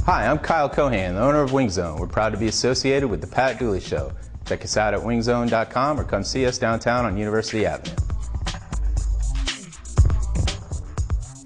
Hi, I'm Kyle Cohan, the owner of Wing Zone. We're proud to be associated with the Pat Dooley Show. Check us out at wingzone.com or come see us downtown on University Avenue.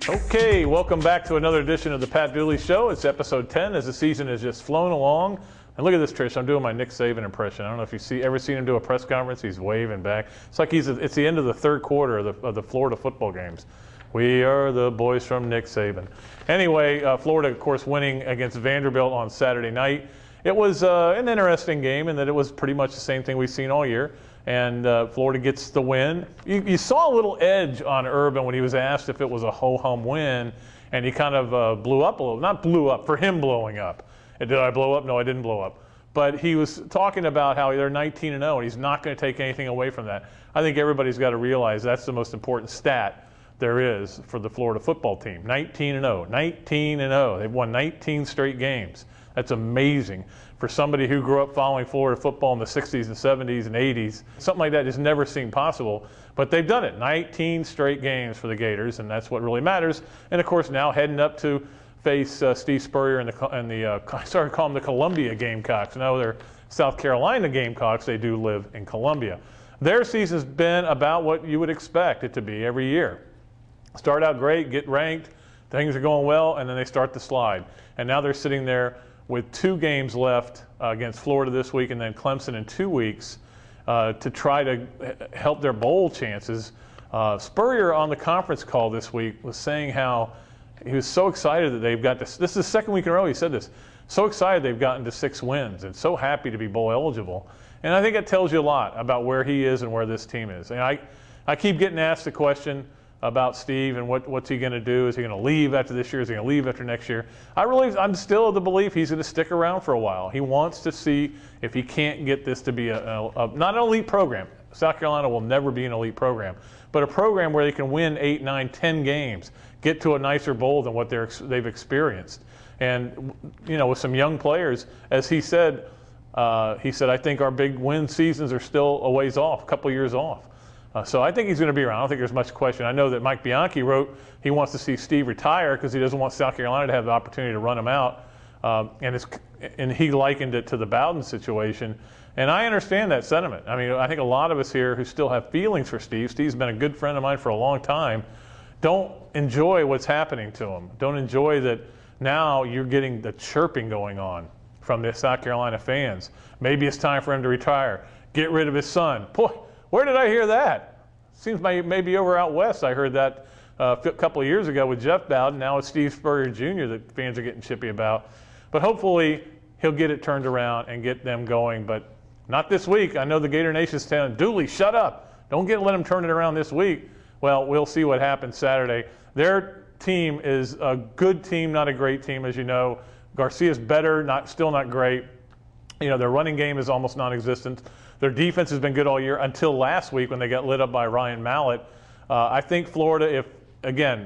Okay, welcome back to another edition of the Pat Dooley Show. It's episode 10 as the season has just flown along. And look at this, Trish. I'm doing my Nick Saban impression. I don't know if you ever seen him do a press conference. He's waving back. It's like it's the end of the third quarter of the Florida football games. We are the boys from Nick Saban. Anyway, Florida, of course, winning against Vanderbilt on Saturday night. It was an interesting game in that it was pretty much the same thing we've seen all year. And Florida gets the win. You saw a little edge on Urban when he was asked if it was a ho-hum win, and he kind of blew up a little. Not blew up, for him blowing up. And did I blow up? No, I didn't blow up. But he was talking about how they're 19-0, and he's not going to take anything away from that. I think everybody's got to realize that's the most important stat there is for the Florida football team. 19-0. 19-0. They've won 19 straight games. That's amazing for somebody who grew up following Florida football in the 60s and 70s and 80s. Something like that just never seemed possible, but they've done it. 19 straight games for the Gators, and that's what really matters. And of course, now heading up to face Steve Spurrier and I started to call them the Columbia Gamecocks. No, they're South Carolina Gamecocks. They do live in Columbia. Their season's been about what you would expect it to be every year. Start out great, get ranked, things are going well, and then they start to slide. And now they're sitting there with 2 games left against Florida this week and then Clemson in 2 weeks to try to help their bowl chances. Spurrier on the conference call this week was saying how he was so excited that they've got this. This is the second week in a row he said this. So excited they've gotten to 6 wins and so happy to be bowl eligible. And I think it tells you a lot about where he is and where this team is. And I keep getting asked the question about Steve and what's he going to do? Is he going to leave after this year? Is he going to leave after next year? I'm still of the belief he's going to stick around for a while. He wants to see if he can't get this to be not an elite program. South Carolina will never be an elite program, but a program where they can win 8, 9, 10 games, get to a nicer bowl than what they've experienced. And, you know, with some young players, as he said, I think our big win seasons are still a ways off, a couple years off. So I think he's going to be around. I don't think there's much question. I know that Mike Bianchi wrote he wants to see Steve retire because he doesn't want South Carolina to have the opportunity to run him out. And he likened it to the Bowden situation. And I understand that sentiment. I mean, I think a lot of us here who still have feelings for Steve, Steve's been a good friend of mine for a long time, don't enjoy what's happening to him. Don't enjoy that now you're getting the chirping going on from the South Carolina fans. Maybe it's time for him to retire. Get rid of his son. Boy, where did I hear that? Seems maybe over out west I heard that a couple of years ago with Jeff Bowden. Now it's Steve Spurrier Jr. that fans are getting chippy about. But hopefully he'll get it turned around and get them going. But not this week. I know the Gator Nation's telling Dooley, shut up. Don't let him turn it around this week. Well, we'll see what happens Saturday. Their team is a good team, not a great team, as you know. Garcia's better, still not great. You know, their running game is almost non-existent. Their defense has been good all year until last week when they got lit up by Ryan Mallett. I think Florida,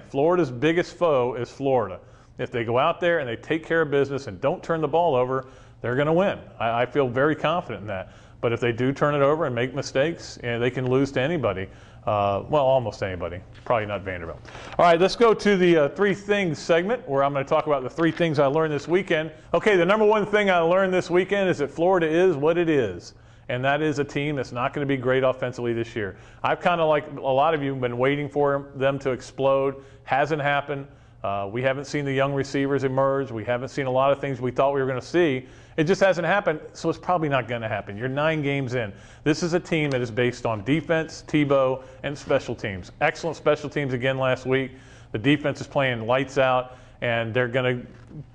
Florida's biggest foe is Florida. If they go out there and they take care of business and don't turn the ball over, they're going to win. I feel very confident in that. But if they do turn it over and make mistakes, they can lose to anybody. Well, almost anybody. Probably not Vanderbilt. All right, let's go to the 3 things segment where I'm going to talk about the 3 things I learned this weekend. Okay, the number 1 thing I learned this weekend is that Florida is what it is. And that is a team that's not going to be great offensively this year. I've kind of, like a lot of you, been waiting for them to explode. Hasn't happened. We haven't seen the young receivers emerge. We haven't seen a lot of things we thought we were going to see. It just hasn't happened, so it's probably not going to happen. You're 9 games in. This is a team that is based on defense, Tebow, and special teams. Excellent special teams again last week. The defense is playing lights out, and they're going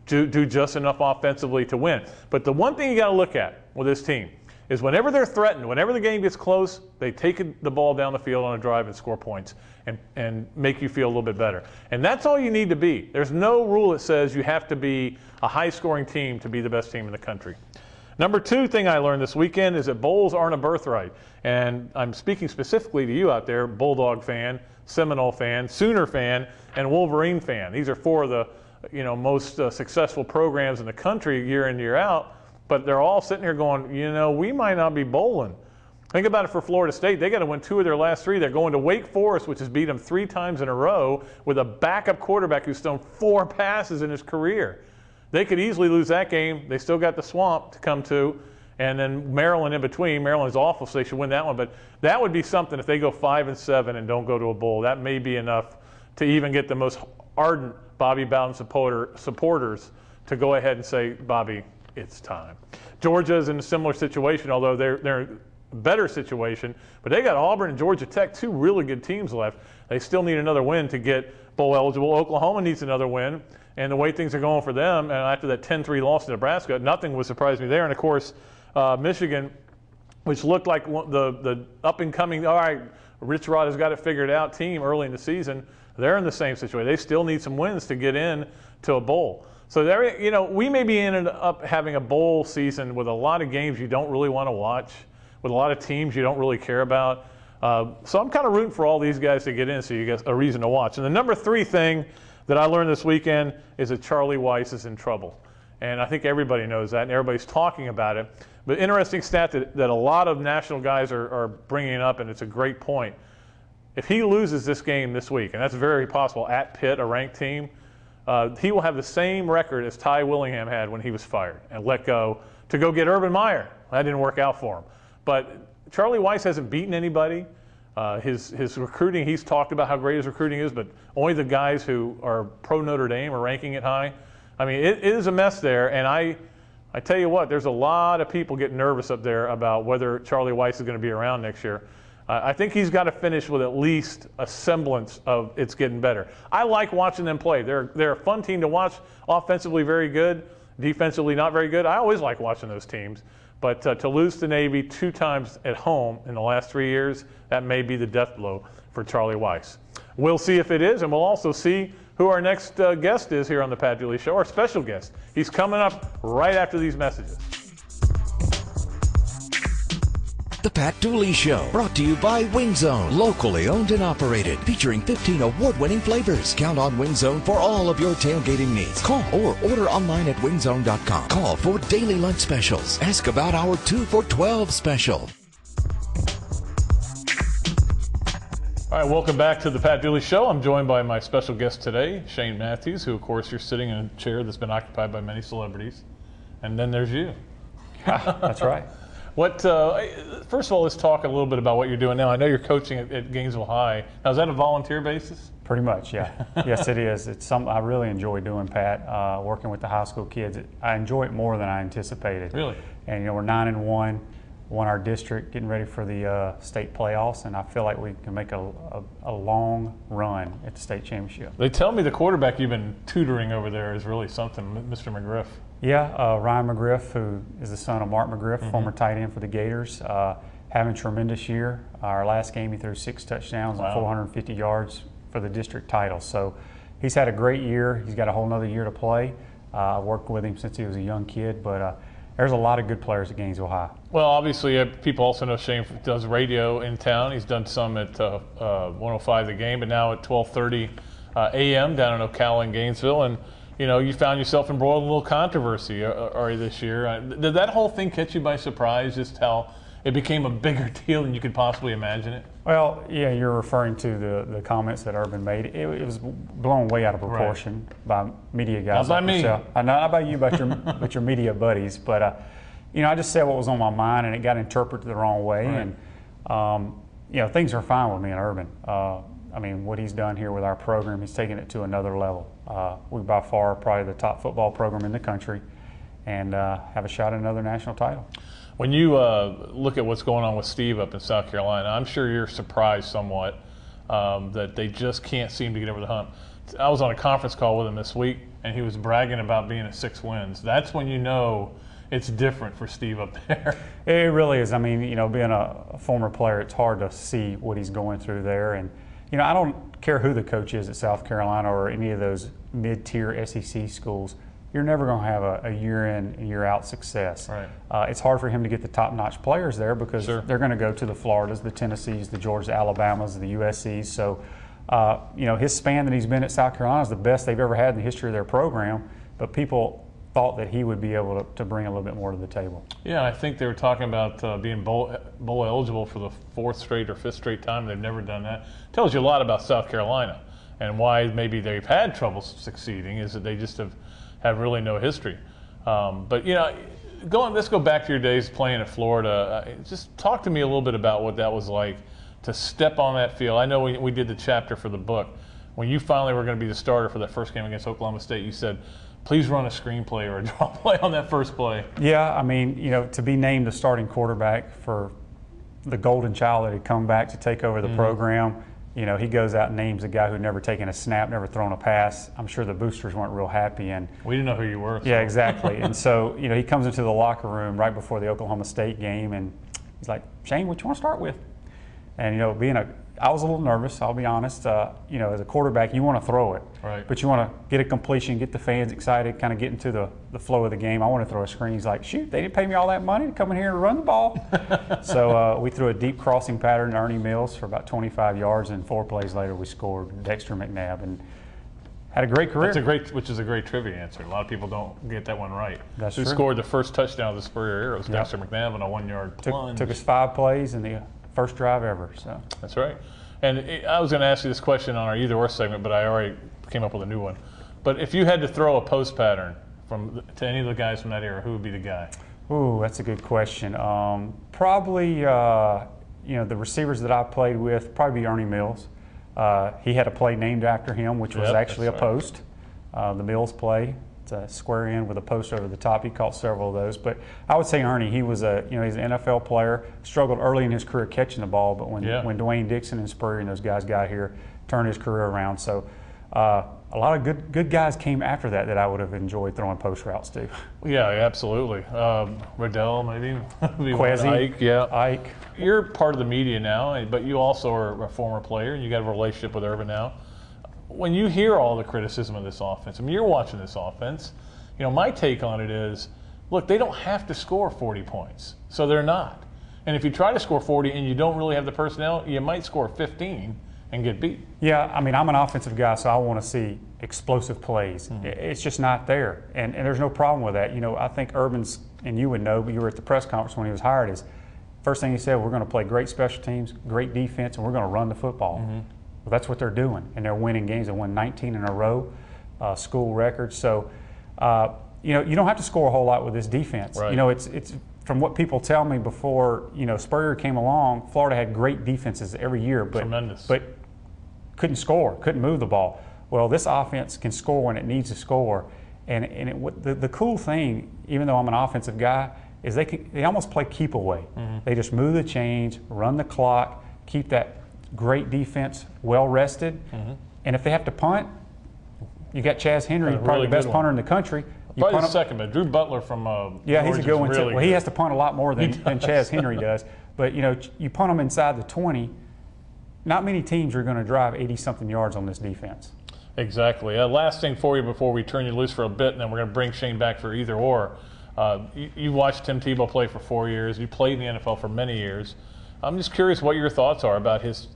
to do just enough offensively to win. But the one thing you got to look at with this team is whenever they're threatened, whenever the game gets close, they take the ball down the field on a drive and score points and make you feel a little bit better. And that's all you need to be. There's no rule that says you have to be a high-scoring team to be the best team in the country. Number 2 thing I learned this weekend is that bowls aren't a birthright. And I'm speaking specifically to you out there, Bulldog fan, Seminole fan, Sooner fan, and Wolverine fan. These are 4 of the most successful programs in the country year in, year out. But they're all sitting here going, we might not be bowling. Think about it for Florida State. They got to win 2 of their last 3. They're going to Wake Forest, which has beat them 3 times in a row, with a backup quarterback who's thrown 4 passes in his career. They could easily lose that game. They still got the Swamp to come to, and then Maryland in between. Maryland's awful, so they should win that one. But that would be something if they go 5-7 and don't go to a bowl. That may be enough to even get the most ardent Bobby Bowden supporters to go ahead and say, Bobby, it's time. Georgia's in a similar situation, although they're in a better situation. But they got Auburn and Georgia Tech, two really good teams left. They still need another win to get bowl eligible. Oklahoma needs another win. And the way things are going for them, and after that 10-3 loss to Nebraska, nothing would surprise me there. And, of course, Michigan, which looked like the up-and-coming, all right, Rich Rod has got it figured out team early in the season, they're in the same situation. They still need some wins to get in to a bowl. So, we may be ended up having a bowl season with a lot of games you don't really want to watch, with a lot of teams you don't really care about. So I'm kind of rooting for all these guys to get in so you get a reason to watch. And the number 3 thing that I learned this weekend is that Charlie Weis is in trouble. And I think everybody knows that, and everybody's talking about it. But interesting stat that a lot of national guys are bringing up, and it's a great point. If he loses this game this week, and that's very possible at Pitt, a ranked team, he will have the same record as Ty Willingham had when he was fired and let go to go get Urban Meyer. That didn't work out for him. But Charlie Weis hasn't beaten anybody. His recruiting, he's talked about how great his recruiting is, but only the guys who are pro Notre Dame are ranking it high. I mean, it is a mess there, and I tell you what, there's a lot of people getting nervous up there about whether Charlie Weis is going to be around next year. I think he's got to finish with at least a semblance of it's getting better. I like watching them play. They're a fun team to watch, offensively very good, defensively not very good. I always like watching those teams. But to lose to Navy 2 times at home in the last 3 years, that may be the death blow for Charlie Weis. We'll see if it is, and we'll also see who our next guest is here on the Pat Dooley Show, our special guest. He's coming up right after these messages. The Pat Dooley Show, brought to you by Wing Zone, locally owned and operated, featuring 15 award-winning flavors. Count on Wing Zone for all of your tailgating needs. Call or order online at wingzone.com. Call for daily lunch specials. Ask about our 2 for $12 special. All right, welcome back to the Pat Dooley Show. I'm joined by my special guest today, Shane Matthews, who, of course, you're sitting in a chair that's been occupied by many celebrities. And then there's you. That's right. First of all, let's talk a little bit about what you're doing now. I know you're coaching at Gainesville High. Now, is that a volunteer basis? Pretty much, yeah. Yes, it is. It's something I really enjoy doing, Pat, working with the high school kids. I enjoy it more than I anticipated. Really? And, we're 9-1, won our district, getting ready for the state playoffs, and I feel like we can make a long run at the state championship. They tell me the quarterback you've been tutoring over there is really something, Mr. McGriff. Yeah, Ryan McGriff, who is the son of Mark McGriff, former tight end for the Gators, having a tremendous year. Our last game, he threw 6 touchdowns and 450 yards for the district title. So he's had a great year. He's got a whole nother year to play. I've worked with him since he was a young kid, but there's a lot of good players at Gainesville High. Well, obviously, people also know Shane does radio in town. He's done some at 105 The Game, but now at 12:30 a.m. down in Ocala in Gainesville. And you found yourself embroiled in a little controversy this year. Did that whole thing catch you by surprise, just how it became a bigger deal than you could possibly imagine it? Well, yeah, you're referring to the comments that Urban made. It was blown way out of proportion by media guys. Not by me. Not by you, but your media buddies. But, I just said what was on my mind, and it got interpreted the wrong way. Right. And, things are fine with me and Urban. What he's done here with our program, he's taken it to another level. We by far are probably the top football program in the country and have a shot at another national title. When you look at what's going on with Steve up in South Carolina, I'm sure you're surprised somewhat that they just can't seem to get over the hump. I was on a conference call with him this week, and he was bragging about being at 6 wins. That's when you know it's different for Steve up there. It really is. Being a former player, it's hard to see what he's going through there. And I don't care who the coach is at South Carolina or any of those mid-tier SEC schools. You're never going to have a year-in and year-out success. Right. It's hard for him to get the top-notch players there because Sure. they're going to go to the Floridas, the Tennessees, the Georgias, Alabamas, the USCs. So, his span that he's been at South Carolina is the best they've ever had in the history of their program. But people thought that he would be able to bring a little bit more to the table. Yeah, I think they were talking about being bowl eligible for the 4th straight or 5th straight time. They've never done that. Tells you a lot about South Carolina and why maybe they've had trouble succeeding is that they just have have really no history. But let's go back to your days playing at Florida. Just talk to me a little bit about what that was like to step on that field. I know we did the chapter for the book. When you finally were going to be the starter for that first game against Oklahoma State, you said, please run a screenplay or a draw play on that first play. Yeah, I mean, to be named the starting quarterback for the golden child that had come back to take over the program, he goes out and names a guy who'd never taken a snap, never thrown a pass. I'm sure the boosters weren't real happy. And we didn't know who you were. So. Yeah, exactly. And so, he comes into the locker room right before the Oklahoma State game, and he's like, Shane, what you want to start with? And, I was a little nervous, I'll be honest. As a quarterback, you want to throw it. Right. But you want to get a completion, get the fans excited, kind of get into the flow of the game. I want to throw a screen. He's like, shoot, they didn't pay me all that money to come in here and run the ball. So we threw a deep crossing pattern to Ernie Mills for about 25 yards, and 4 plays later we scored Dexter McNabb and had a great career. Which is a great trivia answer. A lot of people don't get that one right. That's Who true. scored the first touchdown of the Spurrier era was Dexter McNabb on a 1-yard plunge. Took us 5 plays in the first drive ever. So that's right. And I was going to ask you this question on our either or segment, but I already came up with a new one. But if you had to throw a post pattern to any of the guys from that era, who would be the guy? Ooh, that's a good question. Probably, the receivers that I played with, probably be Ernie Mills. He had a play named after him, which was actually a post, the Mills play. It's a square end with a post over the top. He caught several of those. But I would say Ernie, he was he's an NFL player, struggled early in his career catching the ball, but when Dwayne Dixon and Spurrier and those guys got here, turned his career around. So a lot of good guys came after that I would have enjoyed throwing post routes to. Yeah, absolutely. Riddell, maybe. Quezzy, Ike, yeah. Ike. You're part of the media now, but you also are a former player, and you got a relationship with Urban now. When you hear all the criticism of this offense, I mean, you're watching this offense, my take on it is, look, they don't have to score 40 points, so they're not. And if you try to score 40 and you don't really have the personnel, you might score 15 and get beat. Yeah, I mean, I'm an offensive guy, so I want to see explosive plays. It's just not there, and there's no problem with that. I think Urban's, and you would know, but you were at the press conference when he was hired, is first thing he said, we're going to play great special teams, great defense, and we're going to run the football. Well, that's what they're doing, and they're winning games. They won 19 in a row, school records. So, you don't have to score a whole lot with this defense. Right. It's from what people tell me before, Spurrier came along, Florida had great defenses every year, but couldn't score, couldn't move the ball. Well, this offense can score when it needs to score, and the cool thing, even though I'm an offensive guy, is they almost play keep away. They just move the chains, run the clock, keep that great defense well rested, and if they have to punt, you got Chaz Henry, probably the best punter in the country. Probably the second, but Drew Butler from he's a good one too. Really well, he has to punt a lot more than Chaz Henry does. But you punt them inside the 20. Not many teams are going to drive 80-something yards on this defense. Exactly. Last thing for you before we turn you loose for a bit, and then we're going to bring Shane back for either or. You watched Tim Tebow play for 4 years. You played in the NFL for many years. I'm just curious what your thoughts are about his.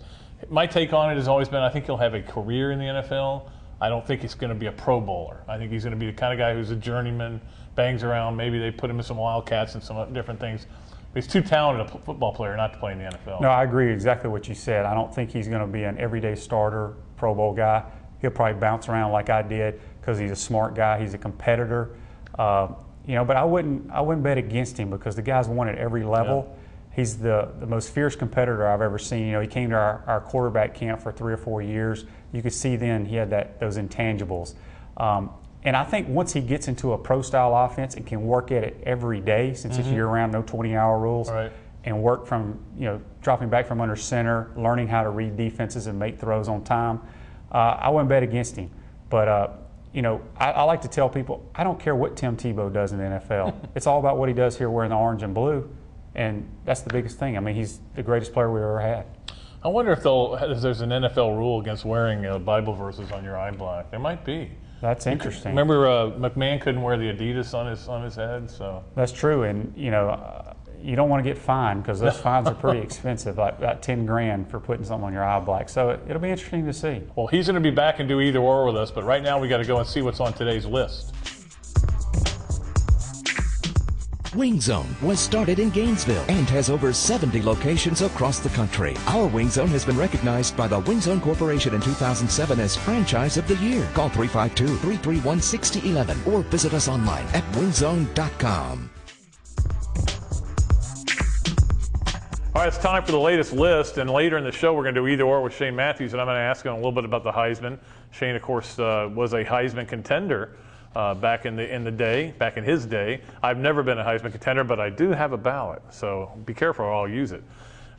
My take on it has always been I think he'll have a career in the NFL. I don't think he's going to be a Pro Bowler. I think he's going to be the kind of guy who's a journeyman, bangs around. Maybe they put him in some Wildcats and some different things. But he's too talented a football player not to play in the NFL. No, I agree exactly what you said. I don't think he's going to be an everyday starter, Pro Bowl guy. He'll probably bounce around like I did because he's a smart guy. He's a competitor. But I wouldn't bet against him because the guy's won at every level. Yeah. He's the most fierce competitor I've ever seen. He came to our quarterback camp for 3 or 4 years. You could see then he had those intangibles. And I think once he gets into a pro-style offense and can work at it every day, since it's year-round, no 20-hour rules, and work from, dropping back from under center, learning how to read defenses and make throws on time, I wouldn't bet against him. But, I like to tell people, I don't care what Tim Tebow does in the NFL. It's all about what he does here wearing the orange and blue. And that's the biggest thing. I mean, he's the greatest player we've ever had. I wonder if there's an NFL rule against wearing Bible verses on your eye black. There might be. That's interesting. Remember, McMahon couldn't wear the Adidas on his head, so. That's true, and you don't want to get fined because those fines are pretty expensive, like about $10,000 for putting something on your eye black. So it'll be interesting to see. Well, he's going to be back and do either or with us, but right now we got to go and see what's on today's list. Wing Zone was started in Gainesville and has over 70 locations across the country. Our Wing Zone has been recognized by the Wing Zone Corporation in 2007 as Franchise of the Year. Call 352-331-6011 or visit us online at wingzone.com. All right, it's time for the latest list, and later in the show we're going to do either or with Shane Matthews, and I'm going to ask him a little bit about the Heisman. Shane, of course, was a Heisman contender back in his day. I've never been a Heisman contender, but I do have a ballot, so be careful or I'll use it.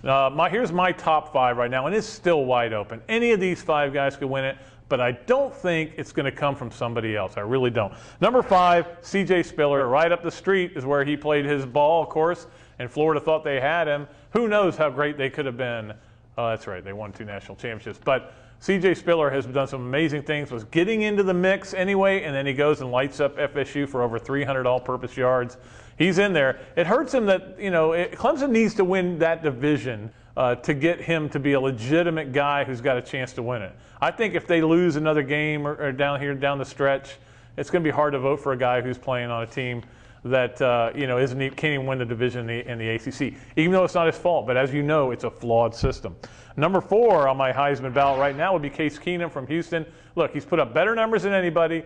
Here's my top 5 right now, and it's still wide open. Any of these 5 guys could win it, but I don't think it's going to come from somebody else. I really don't. Number 5, C.J. Spiller. Right up the street is where he played his ball, of course, and Florida thought they had him. Who knows how great they could have been. Oh, that's right, they won 2 national championships. But C.J. Spiller has done some amazing things, was getting into the mix anyway, and then he goes and lights up FSU for over 300 all-purpose yards. He's in there. It hurts him that, Clemson needs to win that division to get him to be a legitimate guy who's got a chance to win it. I think if they lose another game or down the stretch, it's going to be hard to vote for a guy who's playing on a team that can't even win the division in the ACC, even though it's not his fault. But as you know, it's a flawed system. Number 4 on my Heisman ballot right now would be Case Keenum from Houston. Look, he's put up better numbers than anybody.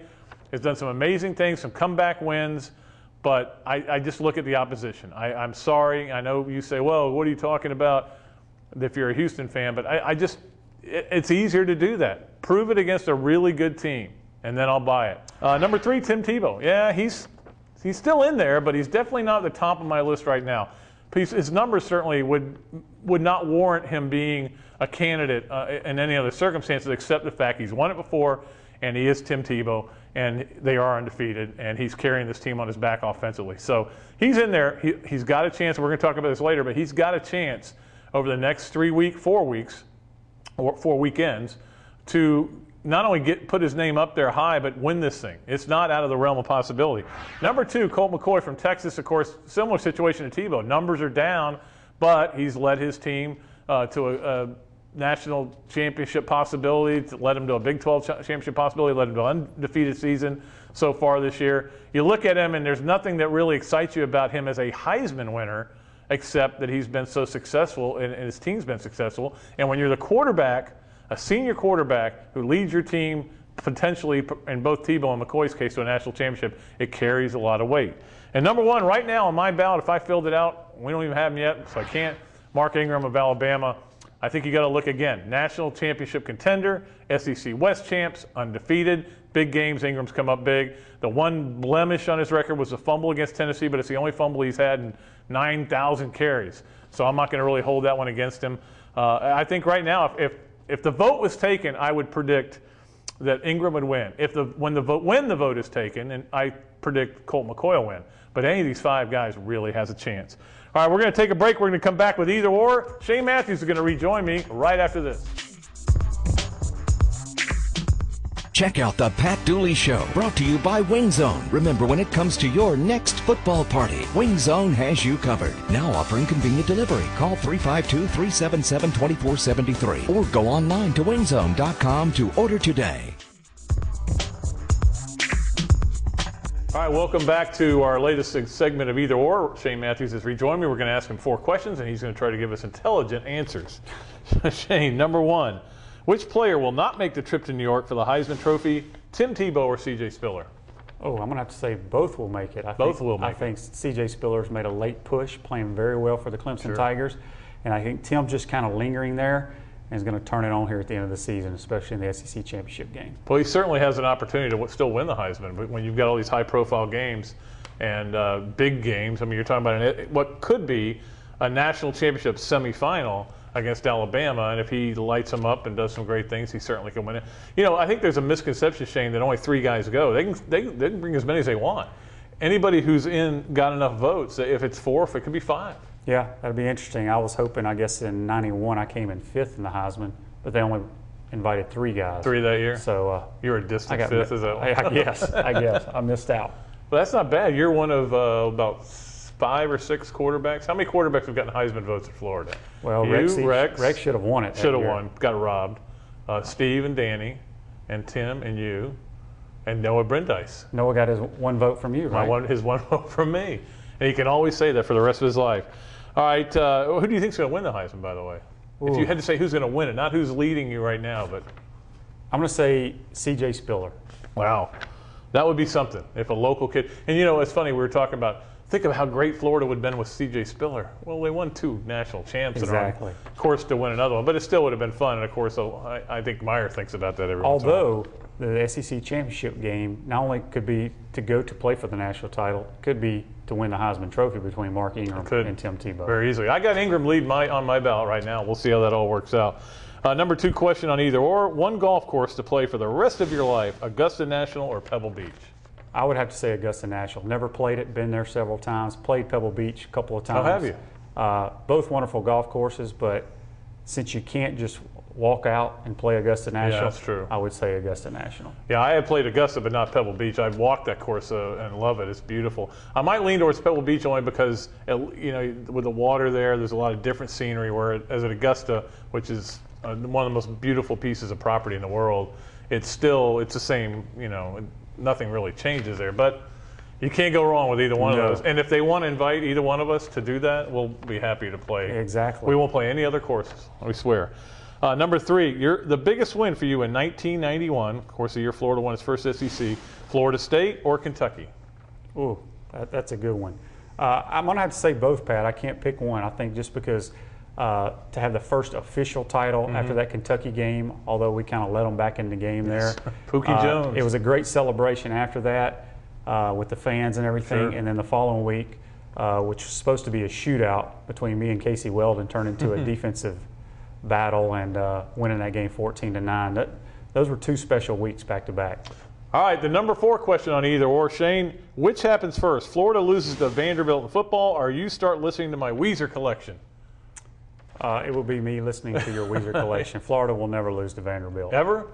He's done some amazing things, some comeback wins. But I just look at the opposition. I'm sorry. I know you say, well, what are you talking about if you're a Houston fan? But it's easier to do that. Prove it against a really good team, and then I'll buy it. Number 3, Tim Tebow. Yeah, he's still in there, but he's definitely not at the top of my list right now. His numbers certainly would not warrant him being a candidate in any other circumstances except the fact he's won it before, and he is Tim Tebow, and they are undefeated, and he's carrying this team on his back offensively. So he's in there. He's got a chance. We're going to talk about this later, but he's got a chance over the next 4 weeks, or 4 weekends, to not only put his name up there high, but win this thing. It's not out of the realm of possibility. Number 2, Colt McCoy from Texas. Of course, similar situation to Tebow. Numbers are down, but he's led his team to a national championship possibility, led him to a Big 12 championship possibility, led him to an undefeated season so far this year. You look at him, and there's nothing that really excites you about him as a Heisman winner, except that he's been so successful and his team's been successful. And when you're the quarterback, a senior quarterback who leads your team potentially, in both Tebow and McCoy's case, to a national championship, it carries a lot of weight. And number 1 right now on my ballot, if I filled it out, we don't even have him yet, so I can't. Mark Ingram of Alabama. I think you got to look again. National championship contender, SEC West champs, undefeated. Big games, Ingram's come up big. The one blemish on his record was a fumble against Tennessee, but it's the only fumble he's had in 9,000 carries. So I'm not going to really hold that one against him. I think right now, if the vote was taken, I would predict that Ingram would win. When the vote is taken, and I predict Colt McCoy will win. But any of these 5 guys really has a chance. All right, we're going to take a break. We're going to come back with either or. Shane Matthews is going to rejoin me right after this. Check out the Pat Dooley Show, brought to you by Wing Zone. Remember, when it comes to your next football party, Wing Zone has you covered. Now offering convenient delivery. Call 352-377-2473 or go online to wingzone.com to order today. All right, welcome back to our latest segment of Either Or. Shane Matthews has rejoined me. We're going to ask him 4 questions, and he's going to try to give us intelligent answers. Shane, number 1, which player will not make the trip to New York for the Heisman Trophy, Tim Tebow or C.J. Spiller? Oh, I'm going to have to say both will make it. I think C.J. Spiller's made a late push, playing very well for the Clemson Tigers, and I think Tim's just kind of lingering there. And is going to turn it on here at the end of the season, especially in the SEC championship game. Well, he certainly has an opportunity to still win the Heisman, but when you've got all these high-profile games and big games, I mean, you're talking about what could be a national championship semifinal against Alabama, and if he lights them up and does some great things, he certainly can win it. I think there's a misconception, Shane, that only 3 guys go. They can bring as many as they want. Anybody who's got enough votes, if it's 4, it could be 5. Yeah, that'd be interesting. I was hoping, I guess in '91 I came in 5th in the Heisman, but they only invited 3 guys. 3 that year? So you were a distant 5th, is that? I guess. I missed out. Well, that's not bad. You're one of about 5 or 6 quarterbacks. How many quarterbacks have gotten Heisman votes in Florida? Well, Rex should have won it. Should have won. Got robbed. Steve and Danny, and Tim and you, and Noah Brandeis. Noah got his 1 vote from you, right? His 1 vote from me. And he can always say that for the rest of his life. All right, who do you think is going to win the Heisman, by the way? If you had to say who's going to win it, not who's leading you right now, but. I'm going to say C.J. Spiller. Wow. That would be something if a local kid. And you know, it's funny, we were talking about, think of how great Florida would have been with C.J. Spiller. Well, they won 2 national champs. Exactly. And are on course to win another one, but it still would have been fun. And of course, I think Meyer thinks about that every once in a while. Although the SEC championship game not only could be to go to play for the national title, could be to win the Heisman Trophy between Mark Ingram and Tim Tebow. Very easily. I got Ingram lead on my ballot right now. We'll see how that all works out. Number 2 question on either or. One golf course to play for the rest of your life, Augusta National or Pebble Beach? I would have to say Augusta National. Never played it, been there several times, played Pebble Beach a couple of times. How have you? Both wonderful golf courses, but since you can't just walk out and play Augusta National, that's true. I would say Augusta National. Yeah, I have played Augusta, but not Pebble Beach. I've walked that course and love it. It's beautiful. I might lean towards Pebble Beach only because, you know, with the water there, there's a lot of different scenery, whereas at Augusta, which is one of the most beautiful pieces of property in the world, it's the same, you know, nothing really changes there. But you can't go wrong with either one of those. And if they want to invite either one of us to do that, we'll be happy to play. Exactly. We won't play any other courses, we swear. Number 3, the biggest win for you in 1991, of course the year Florida won its first SEC, Florida State or Kentucky? Ooh, that's a good one. I'm going to have to say both, Pat. I can't pick one. I think just because to have the first official title after that Kentucky game, although we kind of let them back in the game there. Pookie Jones. It was a great celebration after that with the fans and everything. Sure. And then the following week, which was supposed to be a shootout between me and Casey Weldon, turned into a defensive battle and winning that game 14-9. Those were 2 special weeks back to back. All right, the number 4 question on either or, Shane, which happens first? Florida loses to Vanderbilt in football, or you start listening to my Weezer collection? It will be me listening to your Weezer collection. Florida will never lose to Vanderbilt. Ever?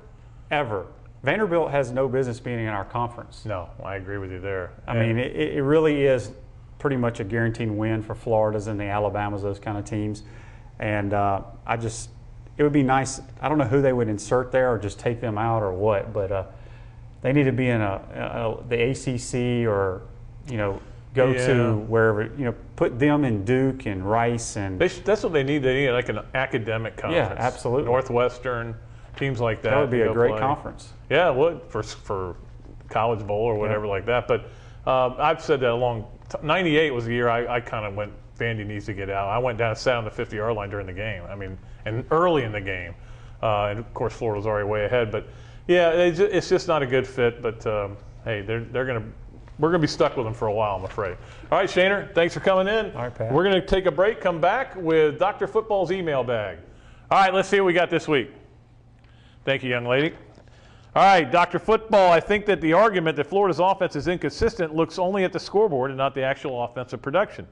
Ever. Vanderbilt has no business being in our conference. No, I agree with you there. I mean, it really is pretty much a guaranteed win for Florida's and the Alabamas, those kind of teams. And it would be nice. I don't know who they would insert there or just take them out or what, but they need to be in the ACC or, you know, go to wherever, you know, put them in Duke and Rice. And that's what they need. They need like an academic conference. Yeah, absolutely. Northwestern, teams like that. That would be a great conference. Yeah, it would for College Bowl or whatever like that. But I've said that 98 was the year I kind of went, Vandy needs to get out. I went down and sat on the 50-yard line during the game. I mean, and early in the game. And of course, Florida was already way ahead. But yeah, it's just not a good fit. But hey, we're gonna be stuck with them for a while, I'm afraid. All right, Shaner, thanks for coming in. All right, Pat. We're gonna take a break. Come back with Dr. Football's email bag. All right, let's see what we got this week. Thank you, young lady. All right, Dr. Football, I think that the argument that Florida's offense is inconsistent looks only at the scoreboard and not the actual offensive production.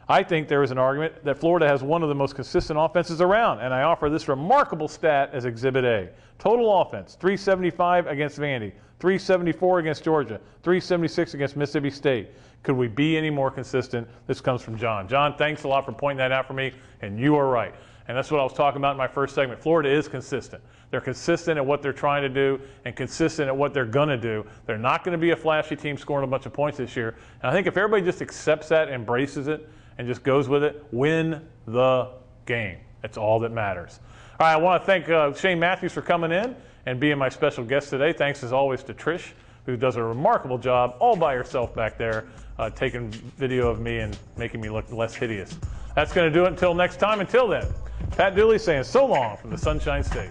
I think there is an argument that Florida has one of the most consistent offenses around, and I offer this remarkable stat as Exhibit A. Total offense, 375 against Vandy, 374 against Georgia, 376 against Mississippi State. Could we be any more consistent? This comes from John. John, thanks a lot for pointing that out for me, and you are right. And that's what I was talking about in my first segment. Florida is consistent. They're consistent at what they're trying to do and consistent at what they're going to do. They're not going to be a flashy team scoring a bunch of points this year. And I think if everybody just accepts that, embraces it, and just goes with it, win the game. That's all that matters. All right, I want to thank Shane Matthews for coming in and being my special guest today. Thanks, as always, to Trish, who does a remarkable job all by herself back there, taking video of me and making me look less hideous. That's going to do it until next time. Until then, Pat Dooley saying so long from the Sunshine State.